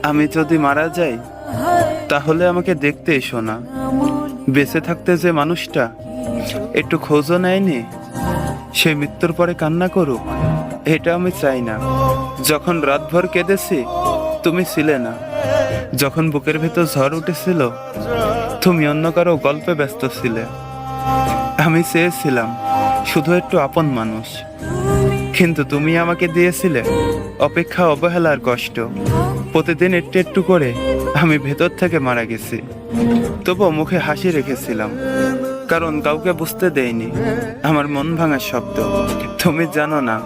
আমি যদি মারা যাই তাহলে আমাকে দেখতে এসো না। বেঁচে থাকতে যে মানুষটা একটু খোঁজও নেয়নি, সে মৃত্যুর পরে কান্না করুক, এটা আমি চাই না। যখন রাতভর কেঁদেছি তুমি ছিলে না, যখন বুকের ভেতর ঝড় উঠেছিল তুমি অন্য কারো গল্পে ব্যস্ত ছিলে। আমি চেয়েছিলাম শুধু একটু আপন মানুষ, কিন্তু তুমি আমাকে দিয়েছিলে অপেক্ষা, অবহেলার কষ্ট। প্রতিদিন একটু একটু করে আমি ভেতর থেকে মারা গেছি, তবুও মুখে হাসি রেখেছিলাম, কারণ কাউকে বুঝতে দেয়নি আমার মন ভাঙার শব্দ। তুমি জানো না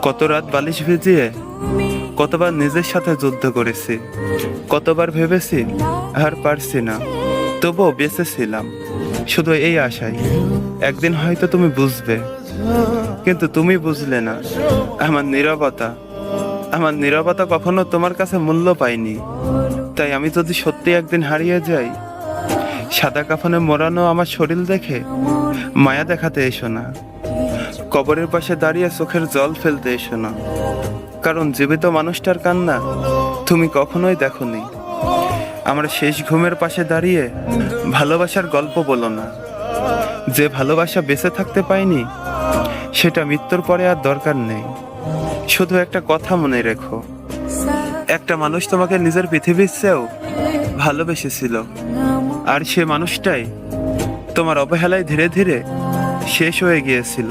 কত রাত বালিশ ভিজিয়ে, কতবার নিজের সাথে যুদ্ধ করেছি, কতবার ভেবেছি আর পারছি না, তবুও বেঁচে ছিলাম শুধু এই আশায় একদিন হয়তো তুমি বুঝবে। কিন্তু তুমি বুঝলে না। আমার নীরবতা কখনো তোমার কাছে মূল্য পায়নি। তাই আমি যদি সত্যি একদিন হারিয়ে যাই, সাদা কাফনে মোড়ানো আমার শরীর দেখে মায়া দেখাতে এসো না। কবরের পাশে দাঁড়িয়ে চোখের জল ফেলতে এসো না, কারণ জীবিত মানুষটার কান্না তুমি কখনোই দেখোনি। আমার শেষ ঘুমের পাশে দাঁড়িয়ে ভালোবাসার গল্প বলো না। যে ভালোবাসা বেঁচে থাকতে পাইনি, সেটা মৃত্যুর পরে আর দরকার নেই। শুধু একটা কথা মনে রেখো, একটা মানুষ তোমাকে নিজের পৃথিবীর চেয়েও ভালোবেসেছিল, আর সে মানুষটাই তোমার অবহেলায় ধীরে ধীরে শেষ হয়ে গিয়েছিল।